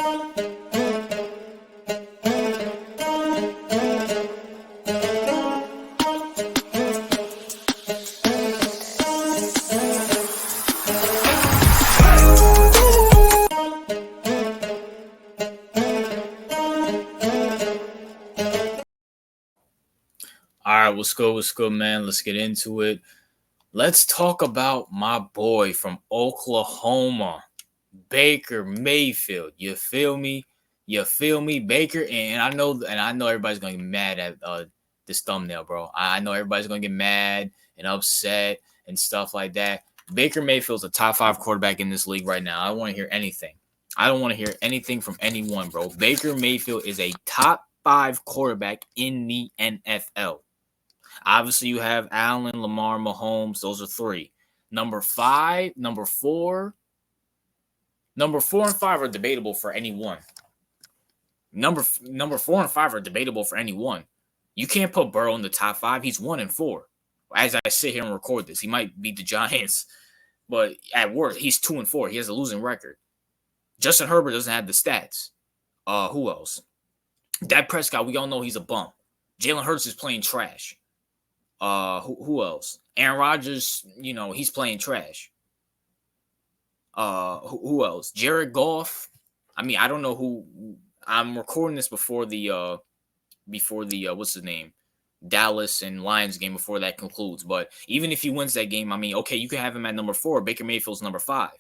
All right, what's good? What's good, man? Let's get into it. Let's talk about my boy from Oklahoma, Baker Mayfield. You feel me? You feel me, Baker? And I know everybody's gonna get mad at this thumbnail, bro. I know everybody's gonna get mad and upset and stuff like that. Baker Mayfield's a top 5 quarterback in this league right now. I don't want to hear anything. I don't want to hear anything from anyone, bro. Baker Mayfield is a top 5 quarterback in the NFL. Obviously, you have Allen, Lamar, Mahomes. Those are 3. Number 4, and 5 are debatable for anyone. Number 4 and 5 are debatable for anyone. You can't put Burrow in the top 5. He's 1 and 4. As I sit here and record this, he might beat the Giants, but at worst, he's 2 and 4. He has a losing record. Justin Herbert doesn't have the stats. Who else? Dak Prescott, we all know he's a bum. Jalen Hurts is playing trash. Who else? Aaron Rodgers, he's playing trash. Who else? Jared Goff. I mean, I don't know who. I'm recording this before the what's his name? Dallas and Lions game before that concludes. But even if he wins that game, I mean, okay, you can have him at number 4. Baker Mayfield's number 5.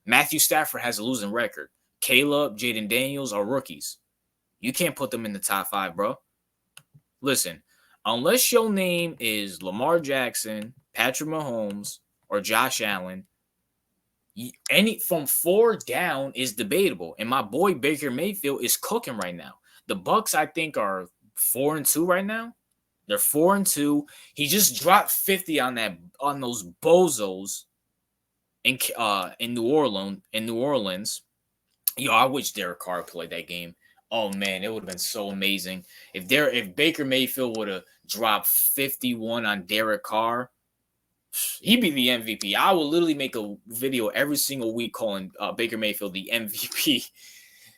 Matthew Stafford has a losing record. Caleb, Jaden Daniels are rookies. You can't put them in the top 5, bro. Listen. Unless your name is Lamar Jackson, Patrick Mahomes, or Josh Allen, any from 4 down is debatable. And my boy Baker Mayfield is cooking right now. The Bucs, I think, are 4-2 right now. They're 4-2. He just dropped 50 on those bozos in New Orleans. I wish Derek Carr played that game. Oh man, it would have been so amazing if Baker Mayfield would have dropped 51 on Derek Carr. He'd be the MVP. I will literally make a video every single week calling Baker Mayfield the MVP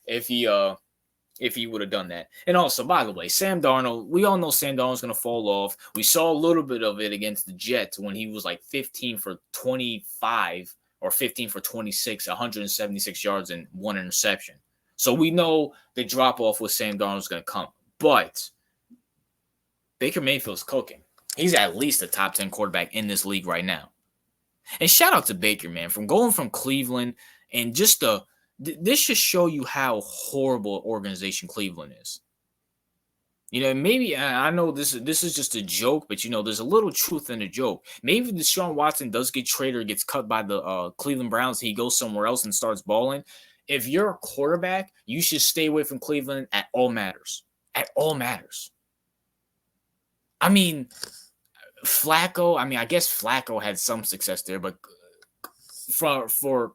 if he would have done that. And also, by the way, Sam Darnold, we all know Sam Darnold's going to fall off. We saw a little bit of it against the Jets when he was like 15 for 25 or 15 for 26, 176 yards and 1 interception. So we know the drop-off with Sam Darnold is going to come. But Baker Mayfield's cooking. He's at least a top 10 quarterback in this league right now. And shout out to Baker, man, from going from Cleveland and just this should show you how horrible organization Cleveland is. Maybe I know this is just a joke, but there's a little truth in the joke. Maybe Deshaun Watson does get traded or gets cut by the Cleveland Browns. He goes somewhere else and starts balling. If you're a quarterback, you should stay away from Cleveland at all matters. At all matters. I mean, Flacco, I guess Flacco had some success there, but for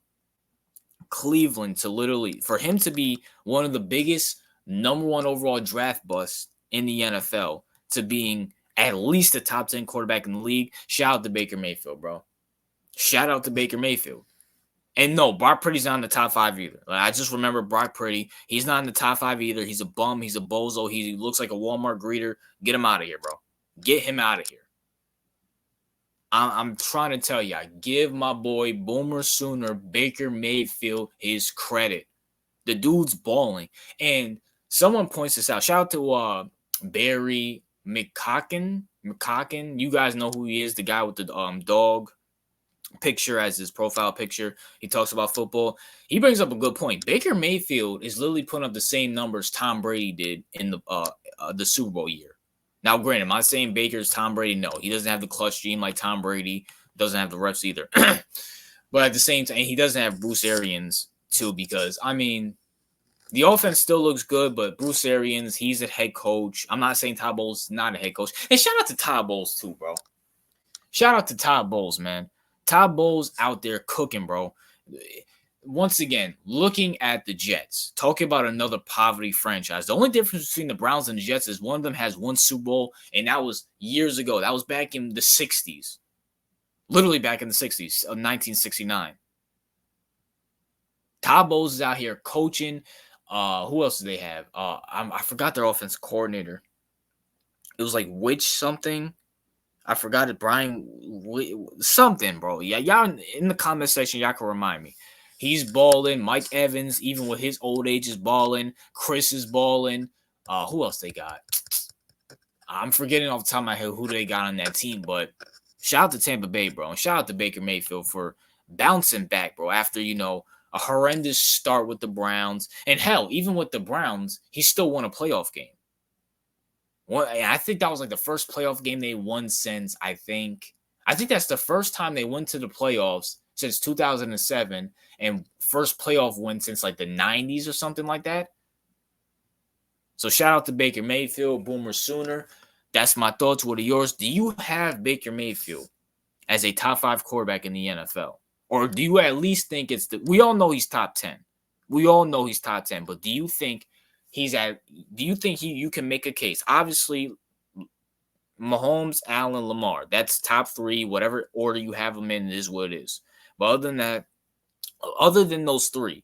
Cleveland for him to be one of the biggest number 1 overall draft busts in the NFL to being at least a top 10 quarterback in the league, shout out to Baker Mayfield, bro. Shout out to Baker Mayfield. And no, Brock Purdy's not in the top 5 either. I just remember Brock Purdy. He's not in the top 5 either. He's a bum. He's a bozo. He looks like a Walmart greeter. Get him out of here, bro. Get him out of here. I'm trying to tell you, I give my boy Boomer Sooner, Baker Mayfield, his credit. The dude's balling. And someone points this out. Shout out to Barry McCocken. You guys know who he is, the guy with the dog picture as his profile picture. He talks about football. He brings up a good point. Baker Mayfield is literally putting up the same numbers Tom Brady did in the Super Bowl year. Now, granted, am I saying Baker's Tom Brady? No, he doesn't have the clutch gene like Tom Brady. Doesn't have the reps either. But at the same time, he doesn't have Bruce Arians too, because the offense still looks good, but Bruce Arians, he's a head coach. I'm not saying Todd Bowles not a head coach. And shout out to Todd Bowles too, bro. Shout out to Todd Bowles, man. Todd Bowles out there cooking, bro. Once again, looking at the Jets, talking about another poverty franchise. The only difference between the Browns and the Jets is one of them has 1 Super Bowl, and that was years ago. That was back in the 60s. Literally back in the 60s of 1969. Todd Bowles is out here coaching. Who else do they have? I forgot their offensive coordinator. It was like Witch something. I forgot it. Brian something, bro. Yeah, y'all in the comment section, y'all can remind me. He's balling. Mike Evans, even with his old age, is balling. Chris is balling. Who else they got? I'm forgetting off the top of my head who they got on that team, but shout out to Tampa Bay, bro. And shout out to Baker Mayfield for bouncing back, bro, after, a horrendous start with the Browns. And hell, even with the Browns, he still won a playoff game. I think that was like the first playoff game they won since, I think that's the first time they went to the playoffs since 2007 and first playoff win since like the 90s or something like that. So shout out to Baker Mayfield, Boomer Sooner. That's my thoughts. What are yours? Do you have Baker Mayfield as a top 5 quarterback in the NFL? Or do you at least think we all know he's top 10. We all know he's top 10, but do you think you can make a case? Obviously, Mahomes, Allen, Lamar, that's top 3, whatever order you have them in is what it is. But other than those 3,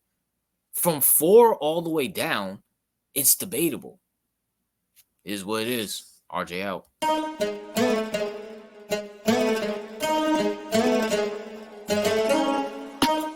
from 4 all the way down, it's debatable. It is what it is. RJ out.